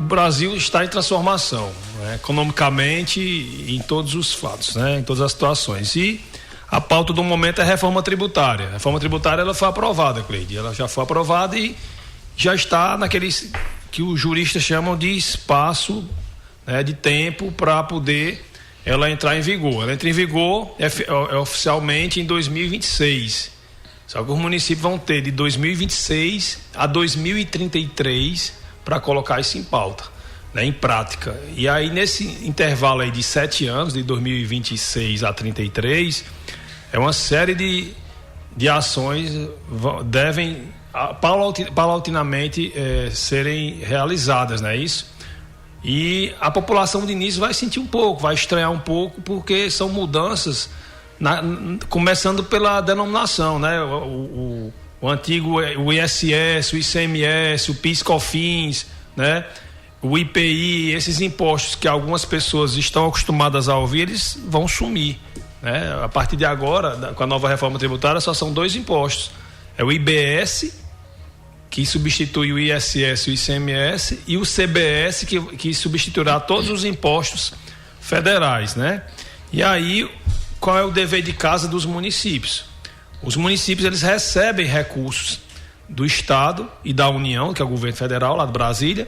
Brasil está em transformação, né, economicamente e em todos os fatos, né, em todas as situações. E a pauta do momento é a reforma tributária. A reforma tributária ela foi aprovada, Cleide. Ela já foi aprovada e já está naqueles que os juristas chamam de espaço, né, de tempo para poder ela entrar em vigor. Ela entra em vigor oficialmente em 2026. Só que os municípios vão ter de 2026 a 2033 para colocar isso em pauta, né, em prática. E aí, nesse intervalo aí de 7 anos, de 2026 a 33, é uma série de ações devem paulatinamente serem realizadas, não é isso? E a população de início vai sentir um pouco, vai estranhar um pouco, porque são mudanças, começando pela denominação, né? O antigo, o ISS, o ICMS, o PIS/COFINS, né? O IPI, esses impostos que algumas pessoas estão acostumadas a ouvir, eles vão sumir, né? A partir de agora, com a nova reforma tributária, só são 2 impostos. É o IBS, que substitui o ISS e o ICMS, e o CBS, que substituirá todos os impostos federais, né? E aí, qual é o dever de casa dos municípios? Os municípios, eles recebem recursos do Estado e da União, que é o governo federal lá de Brasília,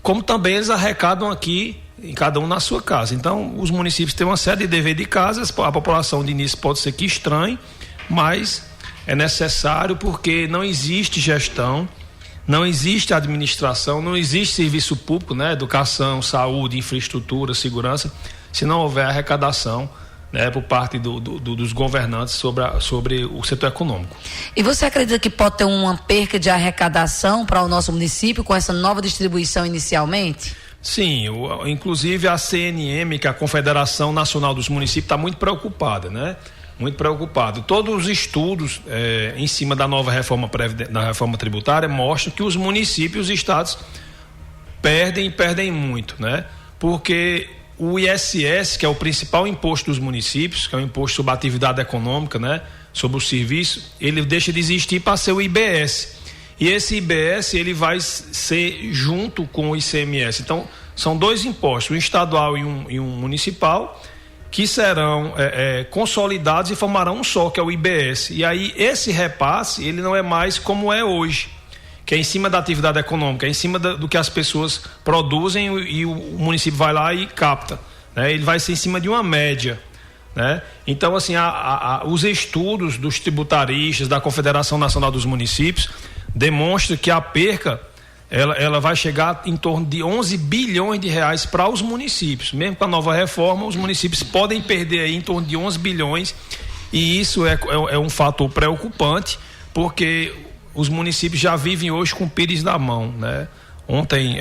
como também eles arrecadam aqui, em cada um na sua casa. Então, os municípios têm uma série de dever de casas, a população de início pode ser que estranhe, mas é necessário porque não existe gestão, não existe administração, não existe serviço público, né? Educação, saúde, infraestrutura, segurança, se não houver arrecadação, né, por parte dos governantes sobre o setor econômico. E você acredita que pode ter uma perca de arrecadação para o nosso município com essa nova distribuição inicialmente? Sim, inclusive a CNM, que é a Confederação Nacional dos Municípios, está muito preocupada, né? Muito preocupado. Todos os estudos em cima da nova reforma tributária mostram que os municípios e os estados perdem muito, né? Porque o ISS, que é o principal imposto dos municípios, que é o imposto sobre a atividade econômica, né? Sobre o serviço, ele deixa de existir para ser o IBS. E esse IBS, ele vai ser junto com o ICMS. Então, são 2 impostos, um estadual e um municipal, que serão consolidados e formarão um só, que é o IBS. E aí esse repasse, ele não é mais como é hoje, que é em cima da atividade econômica, é em cima do que as pessoas produzem e o município vai lá e capta, né? Ele vai ser em cima de uma média, né? Então, assim, os estudos dos tributaristas, da Confederação Nacional dos Municípios, demonstram que a perca ela vai chegar em torno de 11 bilhões de reais para os municípios. Mesmo com a nova reforma, os municípios podem perder aí em torno de 11 bilhões, e isso é um fator preocupante, porque os municípios já vivem hoje com o pires na mão, né? Ontem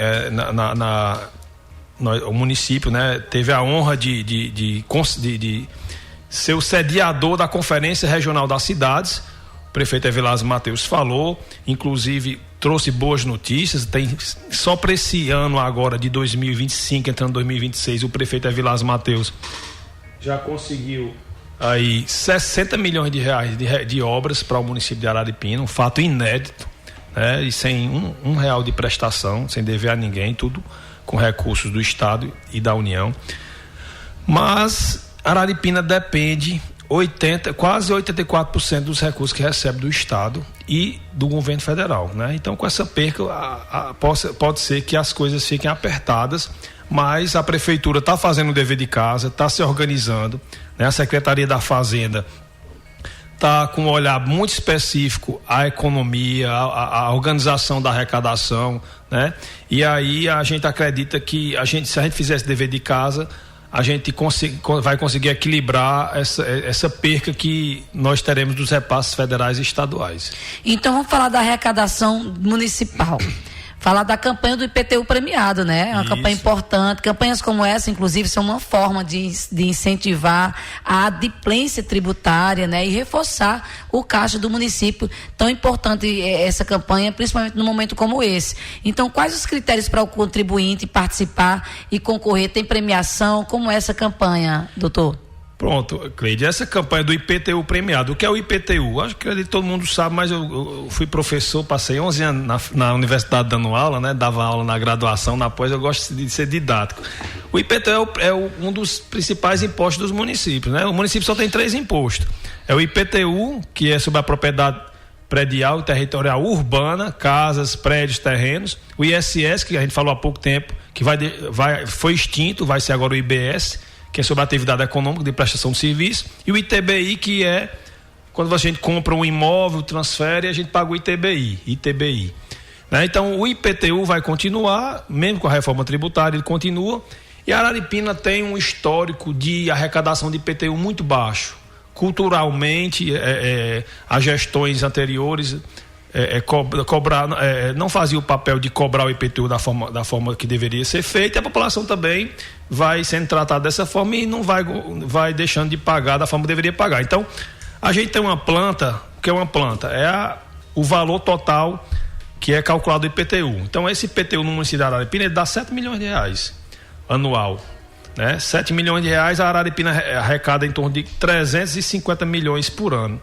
o município, né, teve a honra de ser o sediador da Conferência Regional das Cidades. O prefeito Evilásio Mateus falou, inclusive trouxe boas notícias. Tem só para esse ano agora de 2025, entrando 2026, o prefeito Evilásio Mateus já conseguiu aí 60 milhões de reais de obras para o município de Araripina, um fato inédito, né? E sem um real de prestação, sem dever a ninguém, tudo com recursos do Estado e da União. Mas Araripina depende quase 84% dos recursos que recebe do Estado e do governo federal, né? Então, com essa perca, pode ser que as coisas fiquem apertadas, mas a prefeitura está fazendo o dever de casa, está se organizando, né? A Secretaria da Fazenda está com um olhar muito específico à economia, à organização da arrecadação, né? E aí a gente acredita que se a gente fizer esse dever de casa, a gente vai conseguir equilibrar essa perca que nós teremos dos repasses federais e estaduais. Então vamos falar da arrecadação municipal. Falar da campanha do IPTU premiado, né? É uma campanha importante. Campanhas como essa, inclusive, são uma forma de incentivar a adimplência tributária, né? E reforçar o caixa do município. Tão importante essa campanha, principalmente num momento como esse. Então, quais os critérios para o contribuinte participar e concorrer? Tem premiação? Como é essa campanha, doutor? Pronto, Cleide, essa campanha do IPTU premiado, o que é o IPTU? Acho que todo mundo sabe, mas eu fui professor, passei 11 anos na universidade dando aula, né? Dava aula na graduação, na pós, eu gosto de ser didático. O IPTU é um dos principais impostos dos municípios, né? O município só tem 3 impostos. É o IPTU, que é sobre a propriedade predial e territorial urbana, casas, prédios, terrenos. O ISS, que a gente falou há pouco tempo, que foi extinto, vai ser agora o IBS, que é sobre a atividade econômica de prestação de serviço, e o ITBI, que é quando a gente compra um imóvel, transfere, a gente paga o ITBI. Né? Então, o IPTU vai continuar, mesmo com a reforma tributária, ele continua, e a Araripina tem um histórico de arrecadação de IPTU muito baixo. Culturalmente, as gestões anteriores não fazia o papel de cobrar o IPTU da forma que deveria ser feita, e a população também vai sendo tratada dessa forma e não vai deixando de pagar da forma que deveria pagar. Então, a gente tem uma planta, o que é uma planta? O valor total que é calculado do IPTU. Então, esse IPTU no município de Araripina, ele dá 7 milhões de reais anual. Né? 7 milhões de reais, a Araripina arrecada em torno de 350 milhões por ano.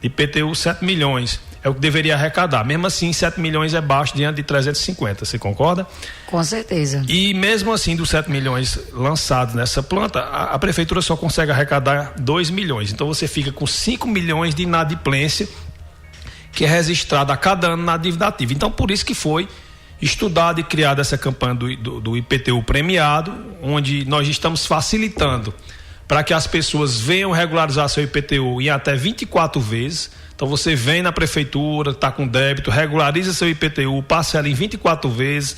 IPTU, 7 milhões. É o que deveria arrecadar. Mesmo assim, 7 milhões é baixo diante de 350. Você concorda? Com certeza. E mesmo assim, dos 7 milhões lançados nessa planta, a prefeitura só consegue arrecadar 2 milhões. Então você fica com 5 milhões de inadimplência, que é registrada a cada ano na dívida ativa. Então, por isso que foi estudada e criada essa campanha do IPTU premiado, onde nós estamos facilitando para que as pessoas venham regularizar seu IPTU em até 24 vezes. Então você vem na prefeitura, está com débito, regulariza seu IPTU, parcela em 24 vezes.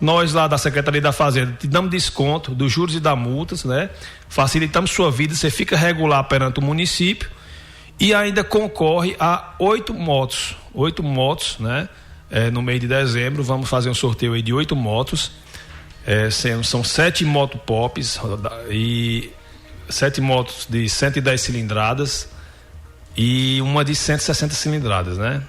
Nós lá da Secretaria da Fazenda te damos desconto dos juros e das multas, né? Facilitamos sua vida, você fica regular perante o município e ainda concorre a 8 motos, né? No mês de dezembro vamos fazer um sorteio aí de 8 motos, são 7 moto pops e 7 motos de 110 cilindradas e uma de 160 cilindradas, né?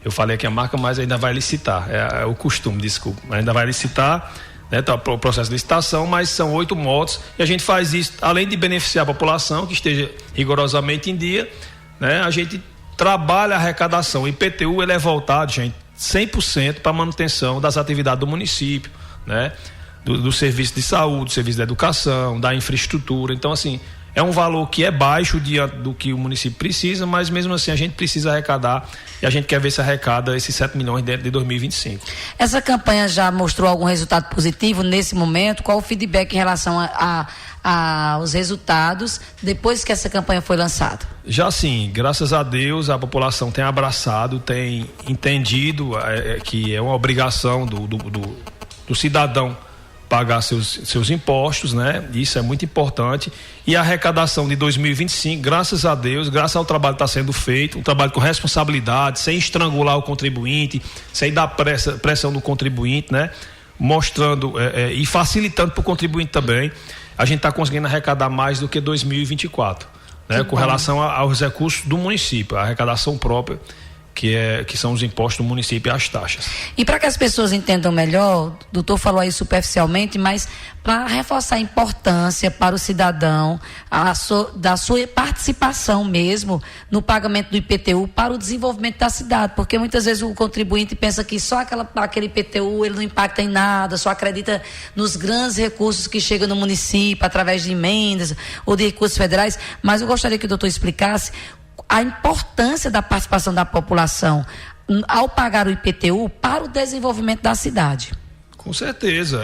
Eu falei aqui a marca, mas ainda vai licitar, é o costume, desculpa, ainda vai licitar, né? Tá o processo de licitação, mas são 8 motos e a gente faz isso, além de beneficiar a população, que esteja rigorosamente em dia, né? A gente trabalha a arrecadação, o IPTU ele é voltado, gente, 100% para a manutenção das atividades do município, né? Do serviço de saúde, do serviço de educação, da infraestrutura. Então, assim, é um valor que é baixo diante do que o município precisa, mas mesmo assim a gente precisa arrecadar e a gente quer ver se arrecada esses 7 milhões dentro de 2025. Essa campanha já mostrou algum resultado positivo nesse momento? Qual o feedback em relação aos resultados depois que essa campanha foi lançada? Já sim, graças a Deus a população tem abraçado, tem entendido que é uma obrigação do cidadão pagar seus impostos, né? Isso é muito importante. E a arrecadação de 2025, graças a Deus, graças ao trabalho que está sendo feito, um trabalho com responsabilidade, sem estrangular o contribuinte, sem dar pressão no contribuinte, né? Mostrando e facilitando para o contribuinte também, a gente está conseguindo arrecadar mais do que 2024, né? Com relação aos recursos do município, a arrecadação própria, que são os impostos do município e as taxas. E para que as pessoas entendam melhor, o doutor falou aí superficialmente, mas para reforçar a importância para o cidadão da sua participação mesmo no pagamento do IPTU para o desenvolvimento da cidade, porque muitas vezes o contribuinte pensa que só aquele IPTU ele não impacta em nada, só acredita nos grandes recursos que chegam no município através de emendas ou de recursos federais, mas eu gostaria que o doutor explicasse a importância da participação da população ao pagar o IPTU para o desenvolvimento da cidade. Com certeza,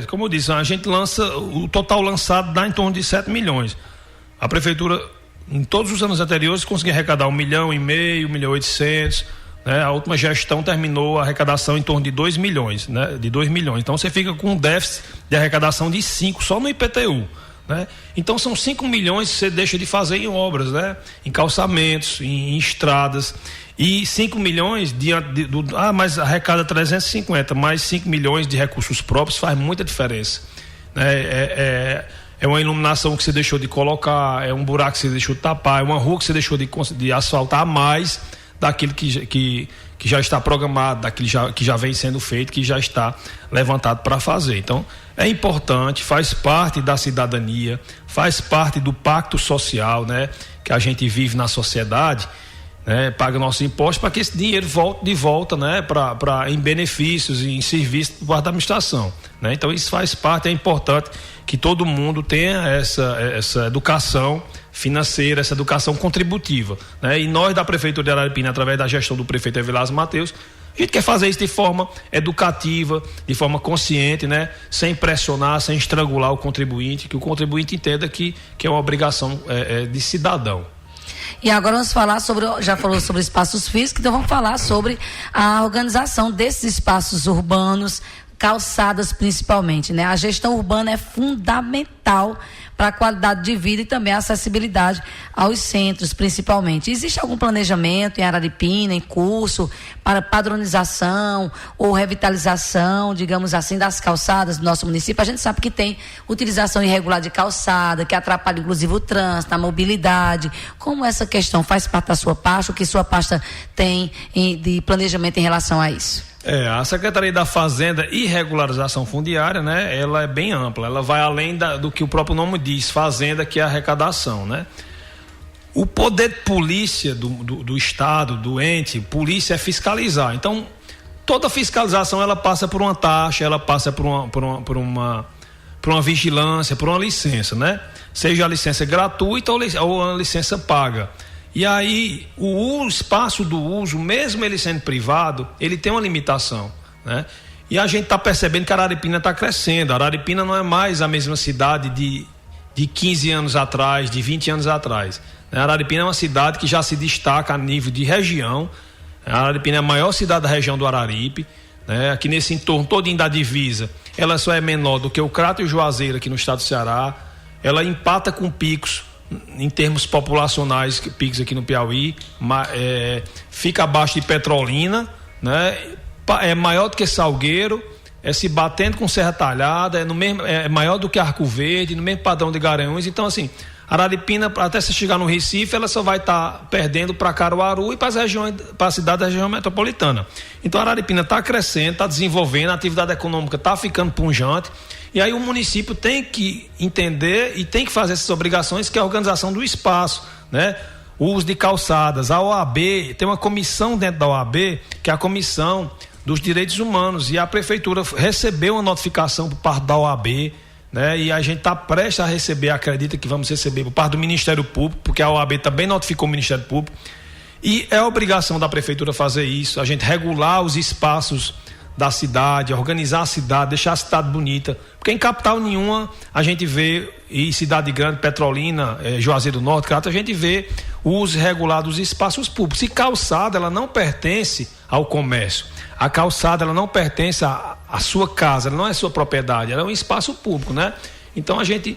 como eu disse, a gente lança, o total lançado dá em torno de 7 milhões. A prefeitura, em todos os anos anteriores, conseguiu arrecadar 1,5 milhão, 1.800.000, né? A última gestão terminou a arrecadação em torno de 2 milhões, né? De 2 milhões. Então você fica com um déficit de arrecadação de 5 só no IPTU. Né? Então são 5 milhões que você deixa de fazer em obras, né? Em calçamentos, em estradas, e 5 milhões mas arrecada 350, mais 5 milhões de recursos próprios faz muita diferença, né? É uma iluminação que você deixou de colocar, é um buraco que você deixou de tapar, é uma rua que você deixou de asfaltar a mais daquilo que já está programado, daquilo que já vem sendo feito, que já está levantado para fazer. Então é importante, faz parte da cidadania, faz parte do pacto social, né, que a gente vive na sociedade, né, paga nossos impostos para que esse dinheiro volte de volta, né, em benefícios e em serviços por parte da administração, né? Então isso faz parte, é importante que todo mundo tenha essa educação financeira, essa educação contributiva, né? E nós da Prefeitura de Araripina, através da gestão do prefeito Evilásio Mateus, a gente quer fazer isso de forma educativa, de forma consciente, né? Sem pressionar, sem estrangular o contribuinte, que o contribuinte entenda que é uma obrigação de cidadão. E agora vamos falar já falou sobre espaços físicos, então vamos falar sobre a organização desses espaços urbanos, calçadas principalmente, né? A gestão urbana é fundamental para a qualidade de vida e também a acessibilidade aos centros, principalmente. Existe algum planejamento em Araripina, em curso, para padronização ou revitalização, digamos assim, das calçadas do nosso município? A gente sabe que tem utilização irregular de calçada, que atrapalha inclusive o trânsito, a mobilidade. Como essa questão faz parte da sua pasta, o que sua pasta tem de planejamento em relação a isso? A Secretaria da Fazenda e Regularização Fundiária, né, ela é bem ampla, ela vai além do que o próprio nome diz, fazenda, que é arrecadação, né? O poder de polícia do Estado, do ente, polícia é fiscalizar. Então, toda fiscalização ela passa por uma taxa, ela passa por uma vigilância, por uma licença, né? Seja a licença gratuita ou a licença paga. E aí, o espaço do uso, mesmo ele sendo privado, ele tem uma limitação, né? E a gente está percebendo que a Araripina está crescendo. A Araripina não é mais a mesma cidade de 15 anos atrás, de 20 anos atrás. A Araripina é uma cidade que já se destaca a nível de região. A Araripina é a maior cidade da região do Araripe, né? Aqui nesse entorno todinho da divisa, ela só é menor do que o Crato e o Juazeiro aqui no estado do Ceará. Ela empata com Picos, em termos populacionais, Picos aqui no Piauí, fica abaixo de Petrolina, né? É maior do que Salgueiro, se batendo com Serra Talhada, é maior do que Arco Verde, no mesmo padrão de Garanhuns. Então, assim, Araripina, até se chegar no Recife, ela só vai estar perdendo para Caruaru e para as regiões, para a cidade da região metropolitana. Então, a Araripina está crescendo, está desenvolvendo, a atividade econômica está ficando pujante. E aí o município tem que entender e tem que fazer essas obrigações, que é a organização do espaço, né? O uso de calçadas. A OAB, tem uma comissão dentro da OAB, que é a Comissão dos Direitos Humanos, e a Prefeitura recebeu uma notificação por parte da OAB, né? E a gente está prestes a receber, acredita que vamos receber por parte do Ministério Público, porque a OAB também notificou o Ministério Público, e é obrigação da Prefeitura fazer isso, a gente regular os espaços da cidade, organizar a cidade, deixar a cidade bonita, porque em capital nenhuma a gente vê, e cidade grande, Petrolina, Juazeiro do Norte, Crato, a gente vê o uso irregular dos espaços públicos. E calçada, ela não pertence ao comércio, a calçada ela não pertence à sua casa, ela não é sua propriedade, ela é um espaço público, né? Então a gente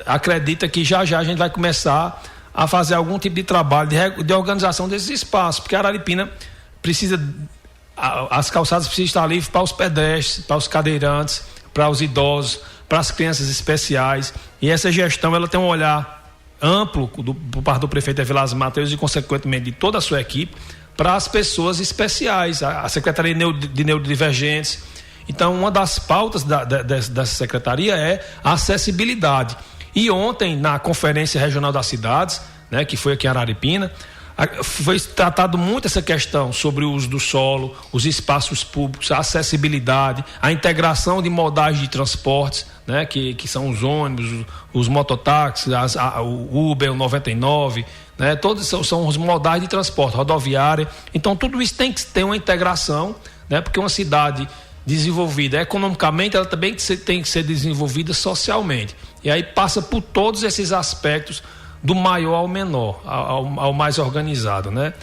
acredita que já a gente vai começar a fazer algum tipo de trabalho de organização desses espaços, porque a Araripina precisa, as calçadas precisam estar livres para os pedestres, para os cadeirantes, para os idosos, para as crianças especiais, e essa gestão ela tem um olhar amplo por parte do prefeito Evilásio Mateus e consequentemente de toda a sua equipe para as pessoas especiais, a Secretaria de Neurodivergentes. Então, uma das pautas dessa secretaria é a acessibilidade. E ontem, na Conferência Regional das Cidades, né, que foi aqui em Araripina, foi tratado muito essa questão sobre o uso do solo, os espaços públicos, a acessibilidade, a integração de modais de transportes, né, que são os ônibus, os mototáxis, o Uber, o 99, né, todos são os modais de transporte, rodoviária. Então tudo isso tem que ter uma integração, né, porque uma cidade desenvolvida economicamente, ela também tem que ser desenvolvida socialmente. E aí passa por todos esses aspectos, do maior ao menor, ao mais organizado, né?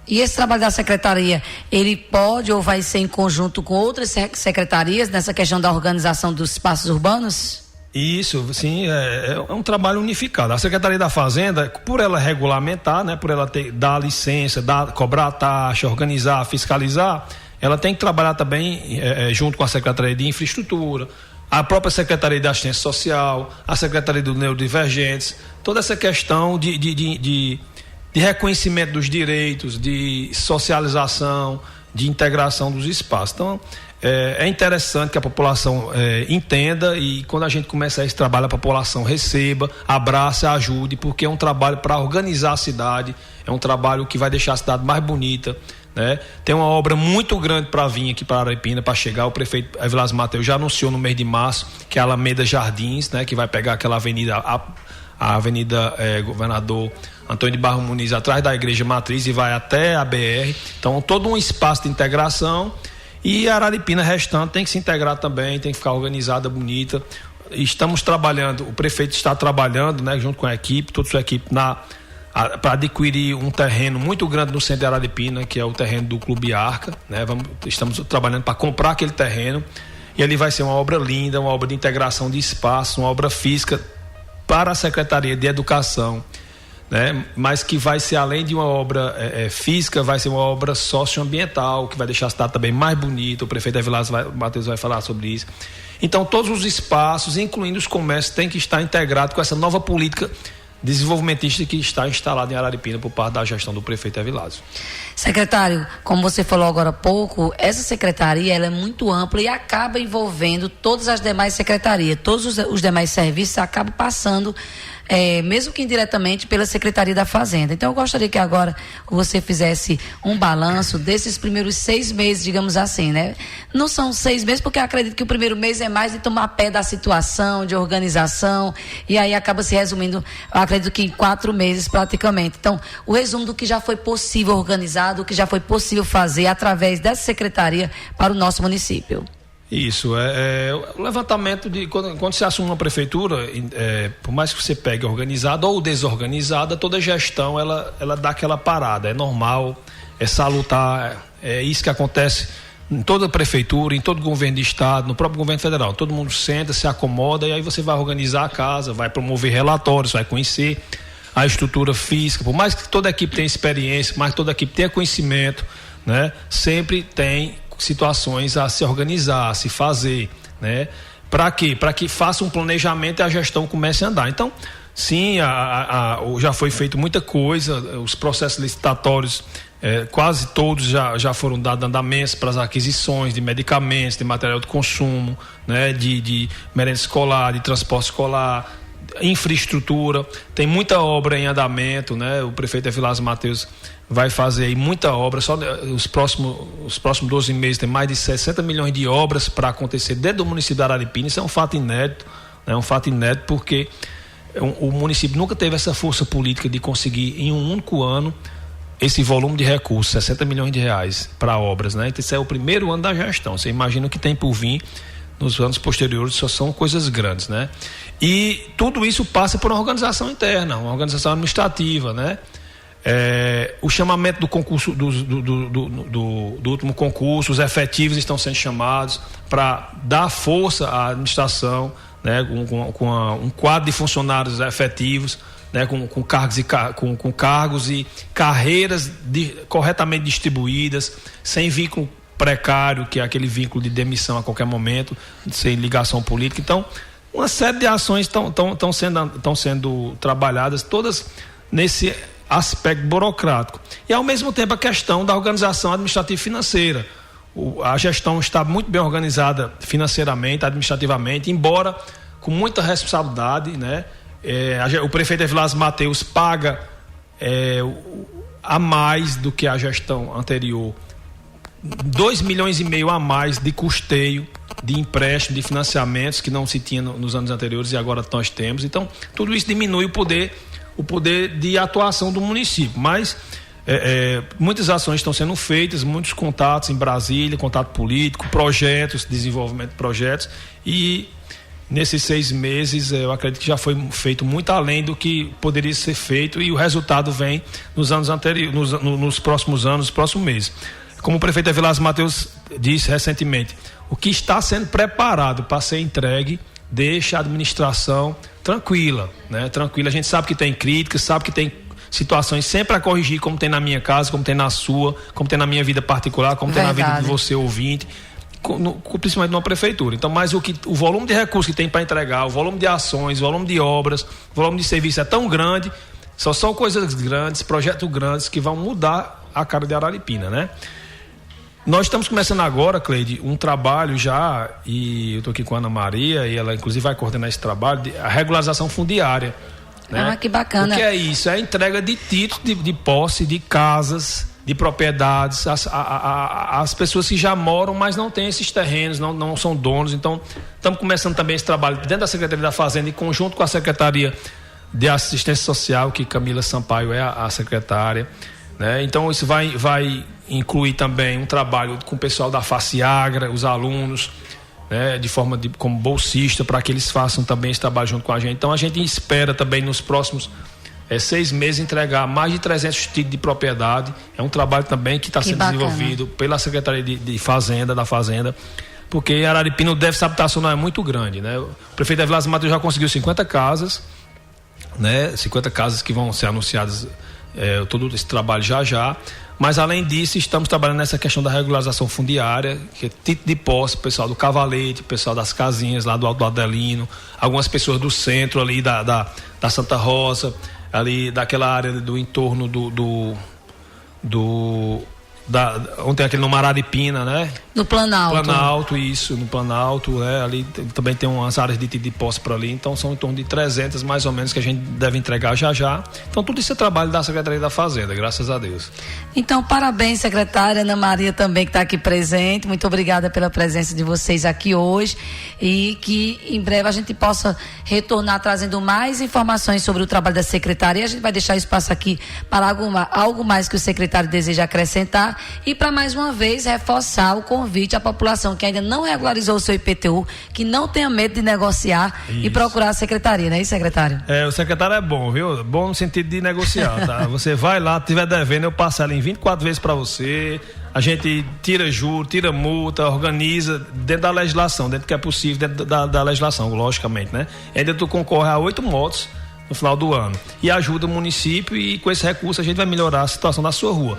E esse trabalho da secretaria, ele pode ou vai ser em conjunto com outras secretarias nessa questão da organização dos espaços urbanos? Isso, sim, é um trabalho unificado. A Secretaria da Fazenda, por ela regulamentar, né, por ela dar licença, cobrar a taxa, organizar, fiscalizar, ela tem que trabalhar também junto com a Secretaria de Infraestrutura, a própria Secretaria de Assistência Social, a Secretaria do Neurodivergentes, toda essa questão de reconhecimento dos direitos, de socialização, de integração dos espaços. Então, É interessante que a população entenda, e quando a gente começar esse trabalho, a população receba, abrace, ajude, porque é um trabalho para organizar a cidade, é um trabalho que vai deixar a cidade mais bonita, né? Tem uma obra muito grande para vir aqui para Araripina, para chegar. O prefeito Evilásio Mateus já anunciou no mês de março, que é a Alameda Jardins, né? Que vai pegar aquela avenida, a Avenida Governador Antônio de Barros Muniz, atrás da Igreja Matriz, e vai até a BR. Então, todo um espaço de integração. E a Araripina restante tem que se integrar também, tem que ficar organizada, bonita. Estamos trabalhando, o prefeito está trabalhando, né, junto com a equipe, toda a sua equipe, para adquirir um terreno muito grande no centro de Araripina, que é o terreno do Clube Arca, né? Estamos trabalhando para comprar aquele terreno, e ali vai ser uma obra linda, uma obra de integração de espaço, uma obra física para a Secretaria de Educação, né? Mas que vai ser, além de uma obra física, vai ser uma obra socioambiental, que vai deixar a cidade também mais bonita. O prefeito Evilásio Mateus vai falar sobre isso. Então, todos os espaços, incluindo os comércios, têm que estar integrados com essa nova política desenvolvimentista que está instalada em Araripina por parte da gestão do prefeito Evilásio. Secretário, como você falou agora há pouco, essa secretaria ela é muito ampla e acaba envolvendo todas as demais secretarias, todos os demais serviços acabam passando, mesmo que indiretamente, pela Secretaria da Fazenda. Então eu gostaria que agora você fizesse um balanço desses primeiros 6 meses, digamos assim, né? Não são 6 meses, porque eu acredito que o primeiro mês é mais de tomar pé da situação, de organização, e aí acaba se resumindo, eu acredito que em 4 meses praticamente. Então, o resumo do que já foi possível organizar, do que já foi possível fazer através dessa secretaria para o nosso município. Isso, o levantamento de quando se assume uma prefeitura, por mais que você pegue organizada ou desorganizada, toda gestão ela dá aquela parada, é normal, é salutar, é isso que acontece em toda prefeitura, em todo governo de estado, no próprio governo federal. Todo mundo senta, se acomoda, e aí você vai organizar a casa, vai promover relatórios, vai conhecer a estrutura física. Por mais que toda a equipe tenha experiência, mas toda a equipe tenha conhecimento, né? Sempre tem situações a se organizar, a se fazer, né? Para quê? Para que faça um planejamento e a gestão comece a andar. Então, sim, já foi feito muita coisa, os processos licitatórios, quase todos já foram dados andamentos para as aquisições de medicamentos, de material de consumo, né? De merenda escolar, de transporte escolar, infraestrutura. Tem muita obra em andamento, né? O prefeito Evilásio Mateus vai fazer aí muita obra. Só os próximos 12 meses tem mais de 60 milhões de obras para acontecer dentro do município de Araripina. Isso é um fato inédito, né? Um fato inédito porque o município nunca teve essa força política de conseguir em um único ano esse volume de recursos, 60 milhões de reais para obras, né? Então, esse é o primeiro ano da gestão. Você imagina o que tem por vir nos anos posteriores, só são coisas grandes, né? E tudo isso passa por uma organização interna, uma organização administrativa, né? O chamamento do concurso do último concurso, os efetivos estão sendo chamados para dar força à administração, né? Com um quadro de funcionários efetivos, né? Com cargos e carreiras corretamente distribuídas, sem vínculo precário, que é aquele vínculo de demissão a qualquer momento, sem ligação política. Então, uma série de ações estão sendo trabalhadas, todas nesse aspecto burocrático. E, ao mesmo tempo, a questão da organização administrativa e financeira. A gestão está muito bem organizada financeiramente, administrativamente, embora com muita responsabilidade, né? O prefeito Evilásio Mateus paga a mais do que a gestão anterior, 2,5 milhões a mais de custeio, de empréstimo, de financiamentos que não se tinha nos anos anteriores e agora nós temos. Então, tudo isso diminui o poder de atuação do município, mas muitas ações estão sendo feitas, muitos contatos em Brasília, contato político, projetos, desenvolvimento de projetos, e nesses 6 meses eu acredito que já foi feito muito além do que poderia ser feito, e o resultado vem nos anos anteriores, nos próximos anos, nos próximos meses. Como o prefeito Evilásio Mateus disse recentemente, o que está sendo preparado para ser entregue deixa a administração tranquila, né? Tranquila. A gente sabe que tem críticas, sabe que tem situações sempre a corrigir, como tem na minha casa, como tem na sua, como tem na minha vida particular, como tem na vida de você ouvinte, principalmente numa prefeitura. Então, mas o volume de recursos que tem para entregar, o volume de ações, o volume de obras, o volume de serviço é tão grande, só são coisas grandes, projetos grandes que vão mudar a cara de Araripina, né? Nós estamos começando agora, Cleide, um trabalho já, e eu estou aqui com a Ana Maria, e ela inclusive vai coordenar esse trabalho, a regularização fundiária. Né? Que bacana. O que é isso? É a entrega de títulos de posse, de casas, de propriedades, as pessoas que já moram, mas não têm esses terrenos, não são donos. Então, estamos começando também esse trabalho dentro da Secretaria da Fazenda, em conjunto com a Secretaria de Assistência Social, que Camila Sampaio é a secretária. Né? Então, isso vai incluir também um trabalho com o pessoal da FACIAGRA, os alunos, né? De forma como bolsista, para que eles façam também esse trabalho junto com a gente. Então, a gente espera também nos próximos 6 meses entregar mais de 300 títulos de propriedade. É um trabalho também que está sendo desenvolvido pela Secretaria de Fazenda, da Fazenda, porque Araripina, o déficit habitacional é muito grande. Né? O prefeito Evilásio Matheus já conseguiu 50 casas, né? 50 casas que vão ser anunciadas, todo esse trabalho já. Mas, além disso, estamos trabalhando nessa questão da regularização fundiária, que é título de posse, o pessoal do Cavalete, o pessoal das casinhas lá do Alto Adelino, algumas pessoas do centro ali da Santa Rosa, ali daquela área do entorno onde tem aquele no Araripina, né? No Planalto. No Planalto, ali também tem umas áreas de posse por ali, então são em torno de 300 mais ou menos que a gente deve entregar já. Então tudo isso é trabalho da Secretaria da Fazenda, graças a Deus. Então, parabéns, secretária Ana Maria também, que está aqui presente, muito obrigada pela presença de vocês aqui hoje, e que em breve a gente possa retornar trazendo mais informações sobre o trabalho da secretaria. A gente vai deixar espaço aqui para algo mais que o secretário deseja acrescentar, e para mais uma vez reforçar o convite à população que ainda não regularizou o seu IPTU, que não tenha medo de negociar e procurar a secretaria, não é isso, secretário? O secretário é bom, viu? Bom no sentido de negociar, tá? Você vai lá, tiver devendo, eu parcelo em 24 vezes para você, a gente tira juros, tira multa, organiza dentro da legislação, dentro do que é possível, dentro da legislação, logicamente, né? Ainda tu concorre a 8 motos no final do ano e ajuda o município, e com esse recurso a gente vai melhorar a situação da sua rua.